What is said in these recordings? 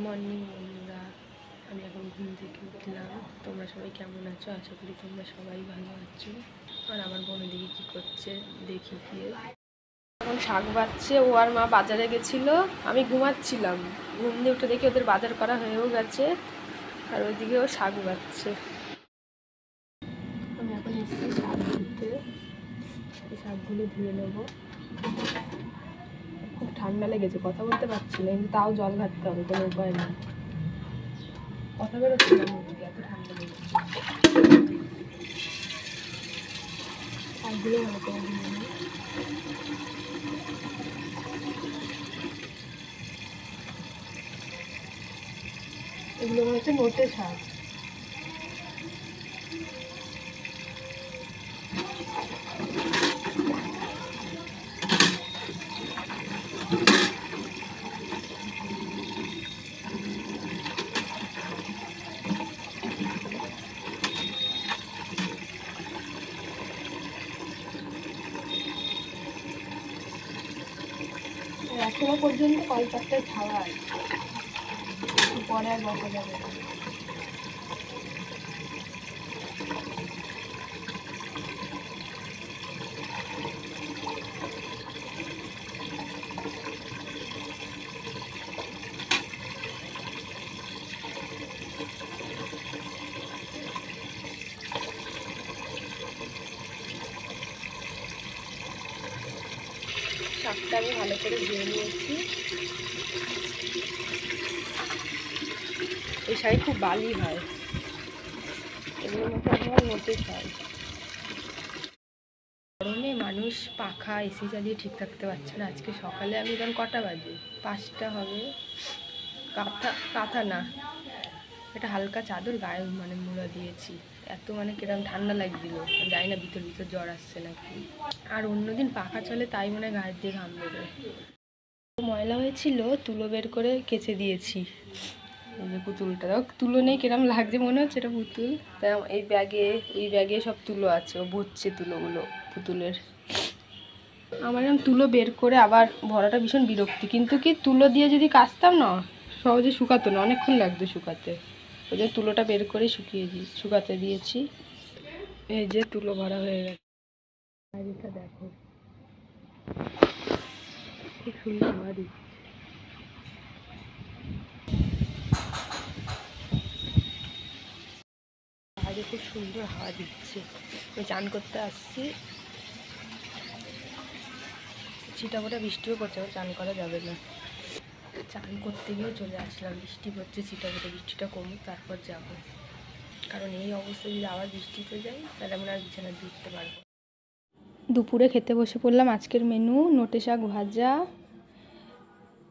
Morning বন্ধুরা, আমি এখন ঘুম থেকে উঠলাম। তোমরা সবাই কেমন আছো? আশা করি তোমরা সবাই ভালো আছো। আর আমার বোন দিকে কী করছে দেখি গিয়ে। এখন শাক বাচ্ছে, ও আর মা বাজারে গেছিলো, আমি ঘুমাচ্ছিলাম। ঘুম দিয়ে উঠে দেখি ওদের বাজার করা হয়েও গেছে, আর ওইদিকে ও শাক বাচ্ছে। আমি এখন এসেছি শাক ধুতে, এই শাকগুলো ধুয়ে নেবো। খুব ঠান্ডা লেগেছে, কথা বলতে পারছি না, কিন্তু তাও জল ঘাটতে হবে, কোনো উপায় নেই। কথা বেরোচ্ছি না মুখ দিয়ে, এত ঠান্ডা লেগেছে। শাকগুলো ভালো করে ধুয়ে নিই। এগুলো হচ্ছে নোটে শাক। এখনো পর্যন্ত কলপাতায় খাওয়া আছে, পরে আর বসা যাবে না। শাকটা আমি ভালো করে ধুয়ে নিয়েছি। এই শাড়ি খুব বালি হয়, এগুলোর মধ্যে আমার নোটে শাড়ি। গরমে মানুষ পাখা এসি চালিয়ে ঠিক থাকতে পারছে না। আজকে সকালে আমি তখন কটা বাজে, 5টা হবে, কাঁথা না, একটা হালকা চাদর গায়ে মুড়া দিয়েছি। এত কিরম ঠান্ডা লাগছিল, জানি না ভিতর ভিতর জ্বর আসছে নাকি। আর অন্যদিন পাখা চলে তাই মনে হয় গায়ের দিয়ে ঘাম বেরোয়। ময়লা হয়েছিল, তুলো বের করে কেচে দিয়েছি। এই যে পুতুলটা, তুলো নেই, কিরম লাগছে মনে হচ্ছে এটা পুতুল। তাই এই ব্যাগে সব তুলো আছে, ও ভরছে তুলোগুলো পুতুলের। আমার এরকম তুলো বের করে আবার ভরাটা ভীষণ বিরক্তি, কিন্তু কি তুলো দিয়ে যদি কাচতাম না, সহজে শুকাতো না, অনেকক্ষণ লাগতো শুকাতে। ওই যে তুলোটা বের করে শুকাতে দিয়েছি। এই যে তুলো ভরা হয়ে গেছে। বাইরেটা দেখো, খুব সুন্দর হাওয়া দিচ্ছে। বাইরে খুব সুন্দর হাওয়া দিচ্ছে। আমি চান করতে আসছি, ছিটাফোটা বৃষ্টিও পড়ছে, আমার চান করা যাবে না। চান করতে গিয়েও চলে আসলাম, বৃষ্টি পড়ছে, ছিটাফোটা, বৃষ্টিটা কমুক তারপর যাব। কারণ এই অবস্থায় যদি আবার বৃষ্টিতে যাই তাহলে আমরা আর বিছানায় উঠতে পারবো। দুপুরে খেতে বসে পড়লাম। আজকের মেনু নোটে শাক ভাজা,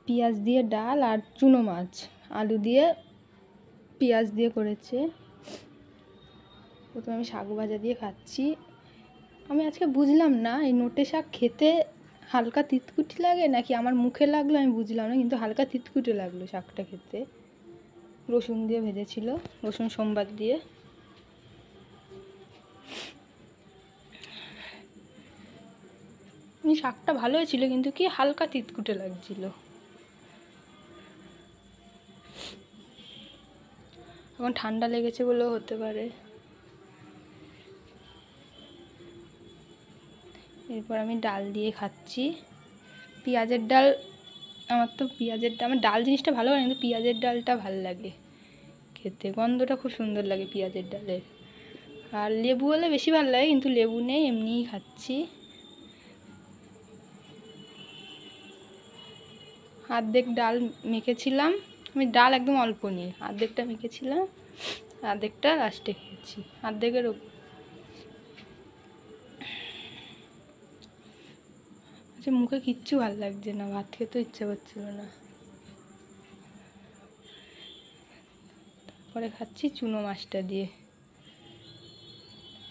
পেঁয়াজ দিয়ে ডাল, আর চুনো মাছ আলু দিয়ে পেঁয়াজ দিয়ে করেছে। প্রথমে আমি শাক ভাজা দিয়ে খাচ্ছি। আমি আজকে বুঝলাম না এই নোটে শাক খেতে হালকা তিতকুটি লাগে নাকি আমার মুখে লাগলো, আমি বুঝলাম না, কিন্তু হালকা তিতকুটি লাগলো শাকটা খেতে। রসুন দিয়ে ভেজেছিল, রসুন সোমবার দিয়ে। শাকটা ভালো হয়েছিল, কিন্তু কি হালকা তিতকুটে লাগছিল। এখন ঠান্ডা লেগেছে বলেও হতে পারে। এরপর আমি ডাল দিয়ে খাচ্ছি, পেঁয়াজের ডাল। আমার ডাল জিনিসটা ভালো লাগে, কিন্তু পেঁয়াজের ডালটা ভালো লাগে খেতে, গন্ধটা খুব সুন্দর লাগে পেঁয়াজের ডালের। আর লেবু হলে বেশি ভালো লাগে, কিন্তু লেবু নেই, এমনিই খাচ্ছি। অর্ধেক ডাল মেখেছিলাম, আমি ডাল একদম অল্প নিয়ে অর্ধেকটা মেখেছিলাম, অর্ধেকটা লাস্টে খেয়েছি। অর্ধেকের আচ্ছা, মুখে কিচ্ছু ভালো লাগছে না, ভাত খেতেও ইচ্ছা করছিল না। পরে খাচ্ছি চুনো মাছটা দিয়ে।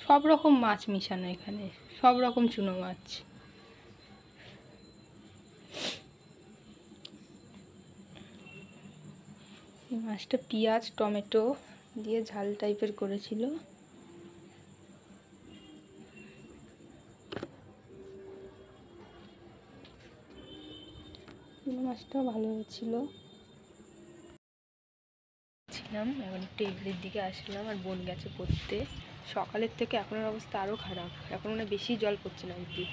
সব রকম মাছ মিশানো এখানে, সব রকম চুনো মাছ। এই মাছটা পেঁয়াজ টমেটো দিয়ে ঝাল টাইপের করেছিল। চুনো মাছটাও ভালো হয়েছিল। গেছিলাম, এখন একটু এগুলির দিকে আসলাম। আর বোন গেছে পড়তে। সকালের থেকে এখনের অবস্থা আরও খারাপ, এখন মানে বেশি জল পড়ছে নাক দিয়ে,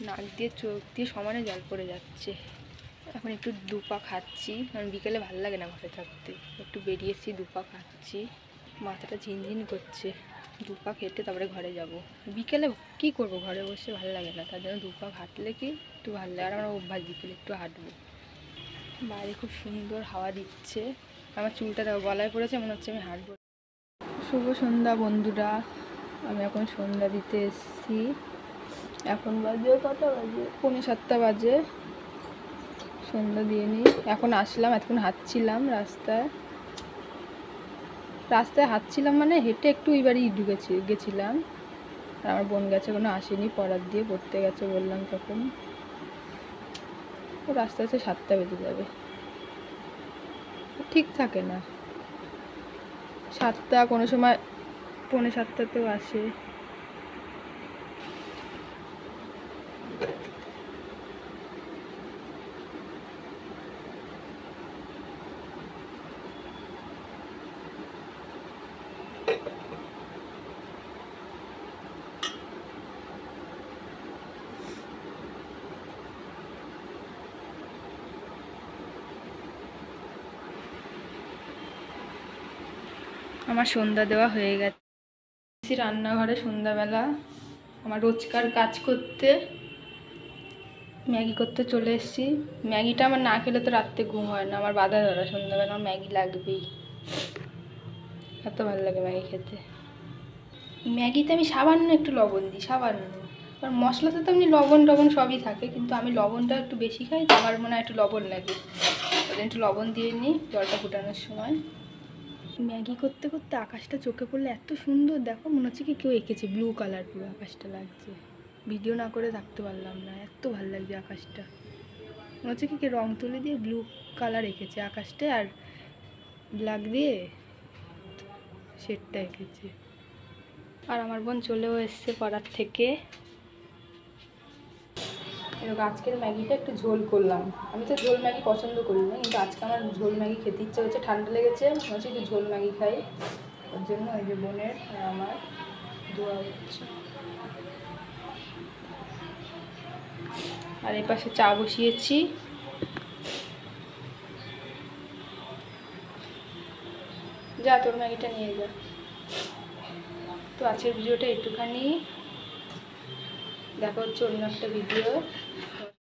নাক দিয়ে চোখ দিয়ে সমানে জল পড়ে যাচ্ছে। এখন একটু দুপা খাচ্ছি, কারণ বিকেলে ভালো লাগে না ঘরে থাকতে। একটু বেরিয়েছি, দুপা খাচ্ছি, মাথাটা ঝিনঝিন করছে। দুপা খেতে তারপরে ঘরে যাব। বিকেলে কি করব, ঘরে বসে ভালো লাগে না, তার জন্য দুপা হাঁটলে কি একটু ভালো লাগে। আর আমার অভ্যাস বিকেলে একটু হাঁটবো। বাইরে খুব সুন্দর হাওয়া দিচ্ছে। আমার চুলটা গলায় পড়েছে, মনে হচ্ছে আমি হাঁটবো। শুভ সন্ধ্যা বন্ধুরা, আমি এখন সন্ধ্যা দিতে এসেছি। এখন বাজে কটা বাজে, 6:45 বাজে। সন্ধ্যা দিয়ে নিই। এখন আসলাম, এতক্ষণ হাঁটছিলাম রাস্তায় হাঁটছিলাম মানে হেঁটে একটু ওই বাড়ি গেছিলাম। আর আমার বোন গেছে, কোনো আসেনি, পড়ার দিয়ে পড়তে গেছে বললাম তখন। ও রাস্তা আছে, 7টা বেজে যাবে, ঠিক থাকে না। 7টা, কোনো সময় 6:45তেও আসে। আমার সন্ধ্যা দেওয়া হয়ে গেছে রান্নাঘরে। সন্ধ্যাবেলা আমার রোজকার কাজ করতে, ম্যাগি করতে চলে এসেছি। ম্যাগিটা আমার না খেলে তো রাত্রে ঘুম হয় না, আমার বাধা ধরা। সন্ধ্যাবেলা আমার ম্যাগি লাগবেই, এত ভালো লাগে ম্যাগি খেতে। ম্যাগিতে আমি সামান্য একটু লবণ দিই, সামান্য। কারণ মশলাতে তো এমনি লবণ টবণ সবই থাকে, কিন্তু আমি লবণটা একটু বেশি খাই, তো আমার মনে হয় একটু লবণ লাগে। তাহলে একটু লবণ দিয়ে নিই জলটা ফুটানোর সময়। ম্যাগি করতে করতে আকাশটা চোখে পড়লে এত সুন্দর, দেখো মনে হচ্ছে কি কেউ এঁকেছে, ব্লু কালার পুরো আকাশটা লাগছে। ভিডিও না করে থাকতে পারলাম না, এত ভালো লাগছে আকাশটা। মনে হচ্ছে কি রং তুলি দিয়ে ব্লু কালার এঁকেছে আকাশটায়, আর ব্ল্যাক দিয়ে শেডটা এঁকেছে। আর আমার বোন চলেও এসছে পড়ার থেকে। এরকম আজকের ম্যাগিটা একটু ঝোল করলাম। আমি তো ঝোল ম্যাগি পছন্দ করি না, কিন্তু আজকে আমার ঝোল ম্যাগি খেতে ইচ্ছে হচ্ছে। ঠান্ডা লেগেছে, মনে হচ্ছে একটু ঝোল ম্যাগি খাই। ওর জন্য ওই যে বোনের আর আমার দোয়া হচ্ছে। আর এই পাশে চা বসিয়েছি। যা তোর ম্যাগিটা নিয়ে যা। তো আজকের ভিডিওটা একটুখানি, দেখা হচ্ছে অন্য একটা ভিডিও।